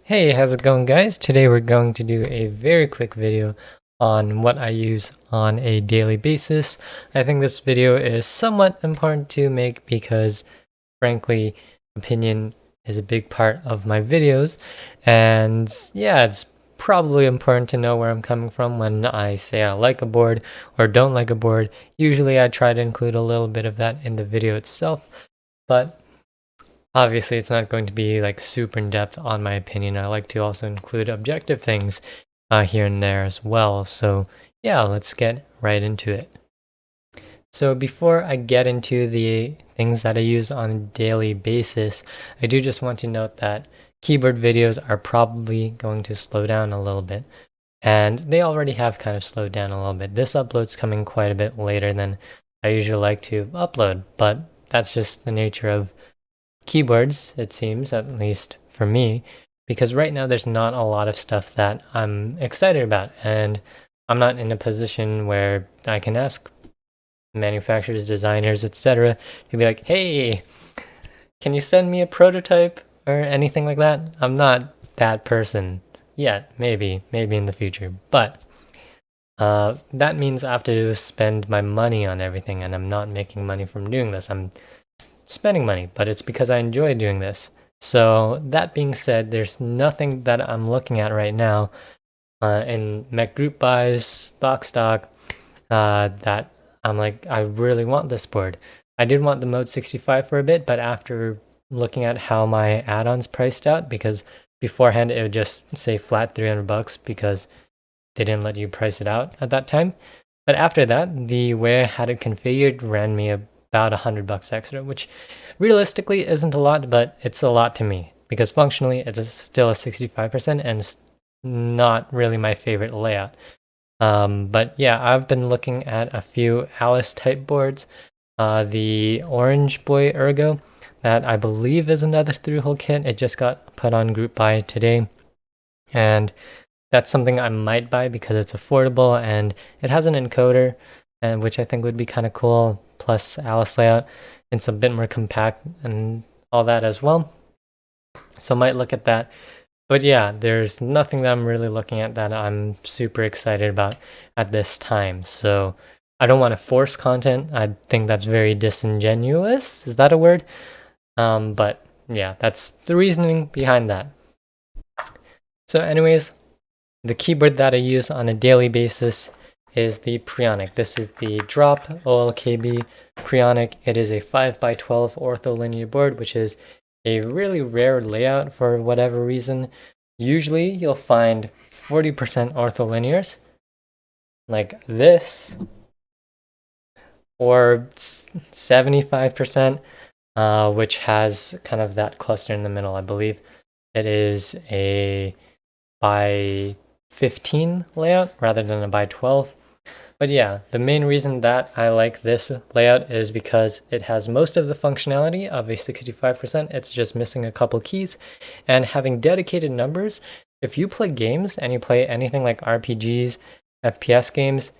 Hey, how's it going, guys? Today we're going to do a very quick video on what I use on a daily basis. I think this video is somewhat important to make because, frankly, opinion is a big part of my videos. And yeah, it's probably important to know where I'm coming from when I say I like a board or don't like a board. Usually I try to include a little bit of that in the video itself, but obviously, it's not going to be like super in depth on my opinion. I like to also include objective things here and there as well. So yeah, let's get right into it. So before I get into the things that I use on a daily basis, I do just want to note that keyboard videos are probably going to slow down a little bit. And they already have kind of slowed down a little bit. This upload's coming quite a bit later than I usually like to upload, but that's just the nature of keyboards, it seems, at least for me, because right now there's not a lot of stuff that I'm excited about, and I'm not in a position where I can ask manufacturers, designers, etc. to be like, hey, can you send me a prototype or anything like that? I'm not that person yet. Maybe in the future, but that means I have to spend my money on everything, and I'm not making money from doing this. I'm spending money, but it's because I enjoy doing this. So that being said, there's nothing that I'm looking at right now in mech group buys, stock, that I'm like, I really want this board. I did want the Mode 65 for a bit, but after looking at how my add-ons priced out, because beforehand it would just say flat $300 because they didn't let you price it out at that time. But after that, the way I had it configured ran me about $100 extra, which realistically isn't a lot, but it's a lot to me because functionally it's still a 65% and not really my favorite layout. But yeah, I've been looking at a few Alice type boards. The Orange Boy Ergo, that I believe is another through-hole kit. It just got put on group buy today, and that's something I might buy because it's affordable and it has an encoder, and which I think would be kind of cool. Plus Alice layout, it's a bit more compact and all that as well. So I might look at that. But yeah, there's nothing that I'm really looking at that I'm super excited about at this time. So I don't want to force content. I think that's very disingenuous. Is that a word? But yeah, that's the reasoning behind that. So anyways, the keyboard that I use on a daily basis is the preonic. This is the Drop OLKB preonic. It is a 5x12 ortholinear board, which is a really rare layout for whatever reason. Usually you'll find 40% ortholinears like this, or 75%, which has kind of that cluster in the middle. I believe it is a by 15 layout rather than a by 12. But yeah, the main reason that I like this layout is because it has most of the functionality of a 65%. It's just missing a couple keys, and having dedicated numbers. If you play games and you play anything like RPGs, FPS games,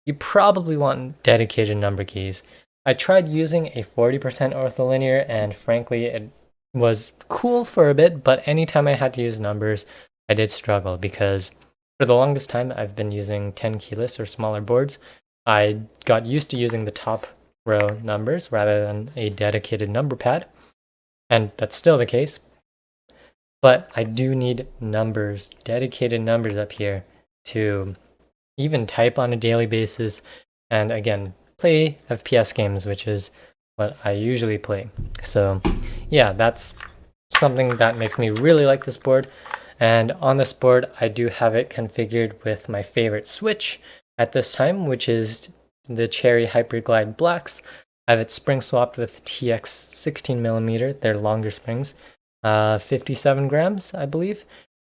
you probably want dedicated number keys. I tried using a 40% ortholinear, and frankly, it was cool for a bit, but anytime I had to use numbers, I did struggle because for the longest time, I've been using 10 keyless or smaller boards. I got used to using the top row numbers rather than a dedicated number pad, and that's still the case. But I do need numbers, dedicated numbers up here to even type on a daily basis, and again, play FPS games, which is what I usually play. So yeah, that's something that makes me really like this board. And on this board, I do have it configured with my favorite switch at this time, which is the Cherry Hyperglide Blacks. I have it spring swapped with TX 16mm, they're longer springs, 57 grams, I believe,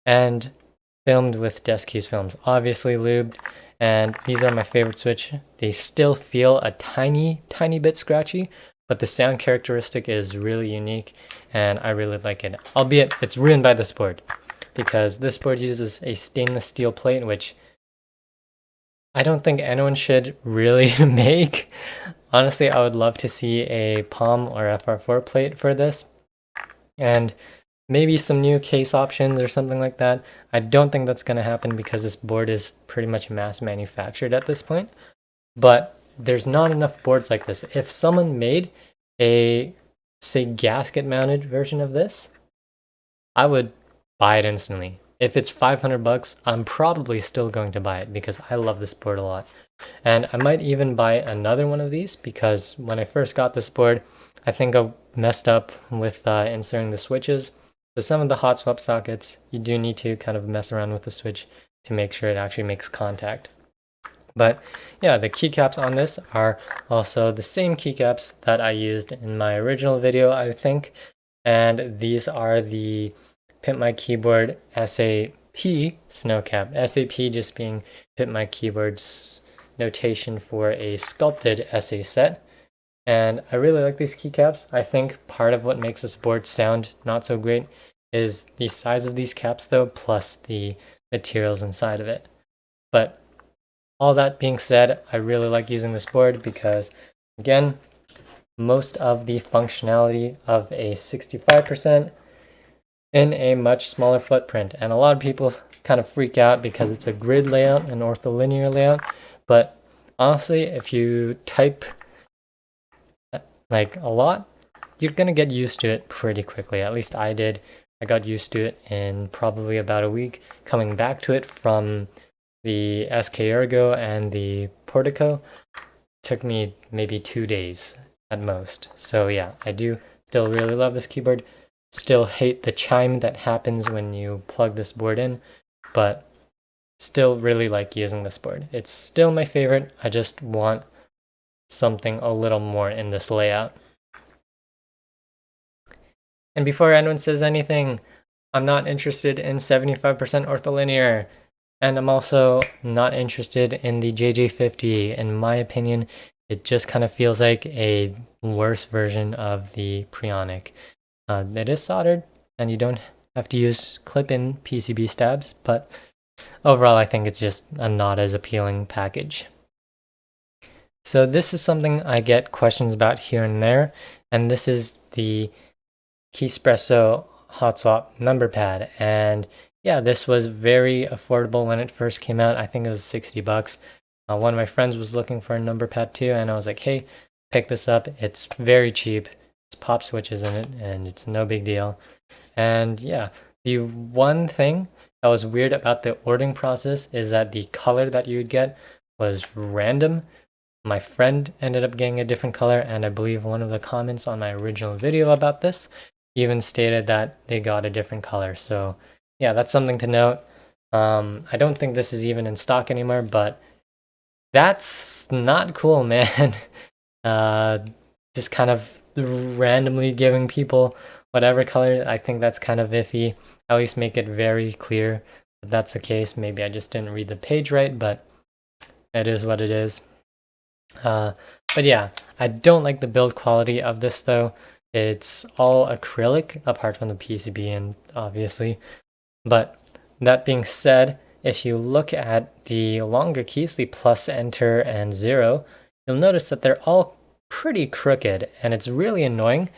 and filmed with Desk Keys films, obviously lubed. And these are my favorite switch. They still feel a tiny bit scratchy, but the sound characteristic is really unique, and I really like it, albeit it's ruined by this board, because this board uses a stainless steel plate, which I don't think anyone should really make. Honestly, I would love to see a Palm or FR4 plate for this. And maybe some new case options or something like that. I don't think that's going to happen because this board is pretty much mass manufactured at this point. But there's not enough boards like this. If someone made a, say, gasket mounted version of this, I would buy it instantly. If it's 500 bucks, I'm probably still going to buy it because I love this board a lot. And I might even buy another one of these because when I first got this board, I think I messed up with inserting the switches. So some of the hot swap sockets, you do need to kind of mess around with the switch to make sure it actually makes contact. But yeah, the keycaps on this are also the same keycaps that I used in my original video, I think. And these are the Pimp My Keyboard SAP snow cap. SAP just being Pimp My Keyboard's notation for a sculpted SA set. And I really like these keycaps. I think part of what makes this board sound not so great is the size of these caps though, plus the materials inside of it. But all that being said, I really like using this board because, again, most of the functionality of a 65% in a much smaller footprint. And a lot of people kind of freak out because it's a grid layout, an ortholinear layout. But honestly, if you type like a lot, you're going to get used to it pretty quickly. At least I did. I got used to it in probably about a week. Coming back to it from the SK Ergo and the Portico took me maybe 2 days at most. So yeah, I do still really love this keyboard. Still hate the chime that happens when you plug this board in, but still really like using this board. It's still my favorite. I just want something a little more in this layout. And before anyone says anything, I'm not interested in 75% ortholinear. And I'm also not interested in the JJ50. In my opinion, it just kind of feels like a worse version of the preonic. It is soldered, and you don't have to use clip-in PCB stabs, but overall I think it's just a not as appealing package. So this is something I get questions about here and there, and this is the Keyspresso HotSwap number pad. And yeah, this was very affordable when it first came out. I think it was 60 bucks. One of my friends was looking for a number pad too, and I was like, hey, pick this up. It's very cheap. It's pop switches in it, and it's no big deal. And yeah, the one thing that was weird about the ordering process is that the color that you would get was random. My friend ended up getting a different color, and I believe one of the comments on my original video about this even stated that they got a different color. So yeah, that's something to note. I don't think this is even in stock anymore, but that's not cool, man. Just kind of randomly giving people whatever color, I think that's kind of iffy. At least make it very clear that that's the case. Maybe I just didn't read the page right, but it is what it is. But yeah, I don't like the build quality of this though. It's all acrylic apart from the PCB and obviously. But that being said, if you look at the longer keys, the plus, enter, and 0, you'll notice that they're all pretty crooked, and it's really annoying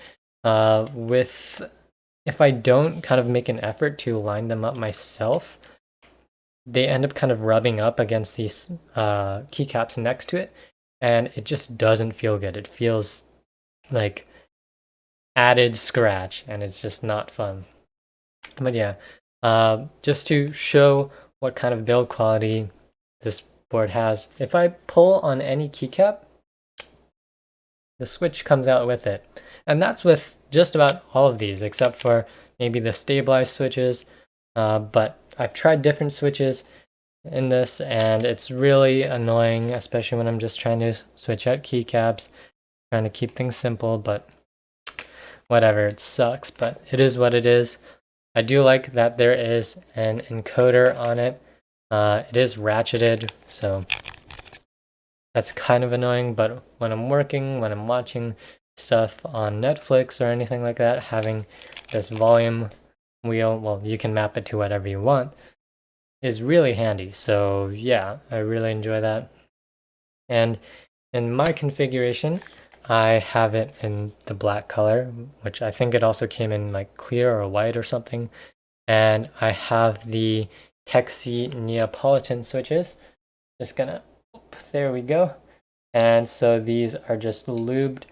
if I don't kind of make an effort to line them up myself, they end up kind of rubbing up against these keycaps next to it, and it just doesn't feel good. It feels like added scratch, and it's just not fun. But yeah, just to show what kind of build quality this board has, if I pull on any keycap, the switch comes out with it. And that's with just about all of these, except for maybe the stabilized switches. But I've tried different switches in this, and it's really annoying, especially when I'm just trying to switch out keycaps, trying to keep things simple, but whatever, it sucks, but it is what it is. I do like that there is an encoder on it. It is ratcheted, so that's kind of annoying, but when I'm working, when I'm watching stuff on Netflix or anything like that, having this volume wheel, well, you can map it to whatever you want, is really handy. So yeah, I really enjoy that. And in my configuration, I have it in the black color, which I think it also came in like clear or white or something. And I have the Texie Neapolitan switches. Just gonna, there we go. And so these are just lubed.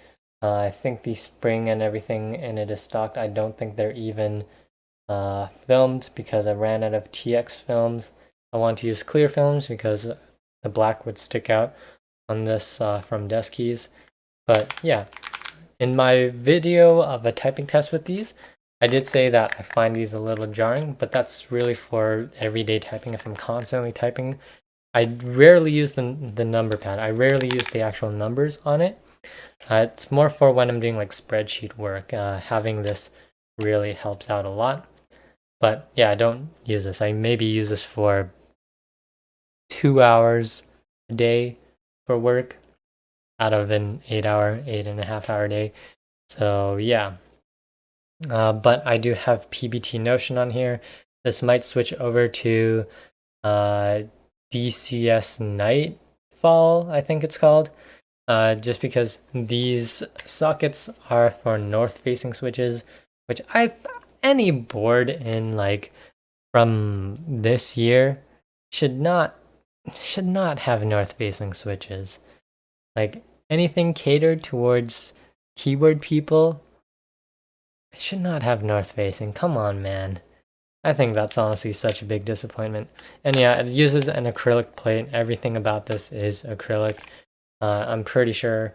I think the spring and everything in it is stocked. I don't think they're even filmed because I ran out of TX films. I want to use clear films because the black would stick out on this from desk keys. But yeah, in my video of a typing test with these, I did say that I find these a little jarring, but that's really for everyday typing. If I'm constantly typing, I rarely use the number pad. I rarely use the actual numbers on it. It's more for when I'm doing like spreadsheet work. Having this really helps out a lot. But yeah, I don't use this. I maybe use this for 2 hours a day for work out of an 8-hour, 8.5-hour day. So yeah. But I do have PBT Notion on here. This might switch over to DCS Nightfall, I think it's called. Just because these sockets are for north-facing switches, which any board in like from this year should not have north-facing switches. Like anything catered towards keyboard people should not have north-facing. Come on, man. I think that's honestly such a big disappointment. And yeah, it uses an acrylic plate. Everything about this is acrylic. I'm pretty sure.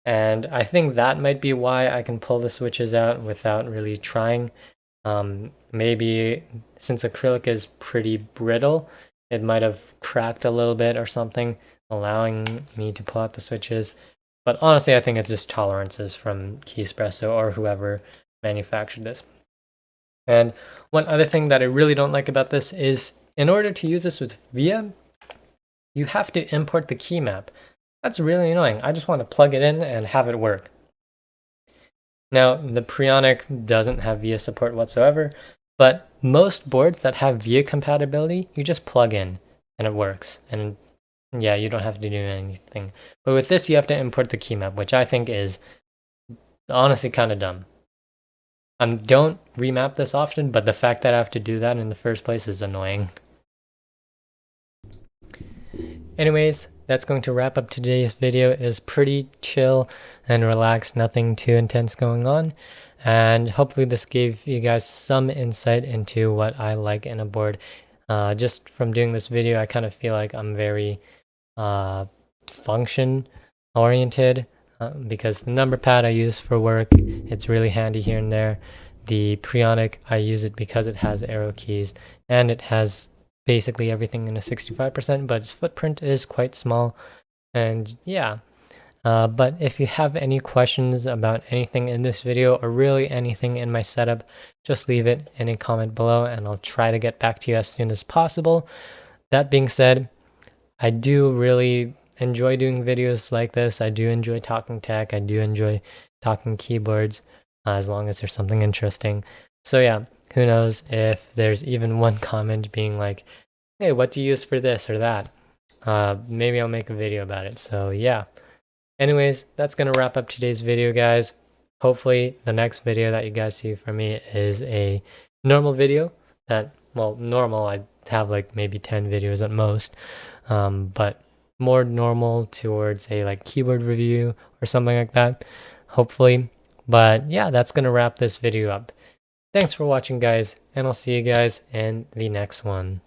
And I think that might be why I can pull the switches out without really trying. Maybe since acrylic is pretty brittle, it might have cracked a little bit or something, allowing me to pull out the switches. But honestly, I think it's just tolerances from Keyspresso or whoever manufactured this. And one other thing that I really don't like about this is in order to use this with VIA, you have to import the key map. That's really annoying. I just want to plug it in and have it work. Now, the preonic doesn't have VIA support whatsoever, but most boards that have VIA compatibility, you just plug in and it works. And yeah, you don't have to do anything. But with this, you have to import the key map, which I think is honestly kind of dumb. Don't remap this often, but the fact that I have to do that in the first place is annoying. Anyways, that's going to wrap up today's video. It is pretty chill and relaxed, nothing too intense going on. And hopefully this gave you guys some insight into what I like in a board. Just from doing this video, I kind of feel like I'm very function oriented. Because the number pad I use for work, it's really handy here and there. The preonic, I use it because it has arrow keys and it has basically everything in a 65%, but its footprint is quite small. And yeah, but if you have any questions about anything in this video or really anything in my setup, just leave it in a comment below and I'll try to get back to you as soon as possible. That being said, I do really enjoy doing videos like this. I do enjoy talking tech. I do enjoy talking keyboards, as long as there's something interesting. So yeah, who knows if there's even one comment being like, hey, what do you use for this or that? Maybe I'll make a video about it. So yeah. Anyways, that's going to wrap up today's video, guys. Hopefully the next video that you guys see from me is a normal video that, well, normal, I have like maybe 10 videos at most. But more normal towards a like keyboard review or something like that, hopefully. But yeah, that's gonna wrap this video up. Thanks for watching, guys, and I'll see you guys in the next one.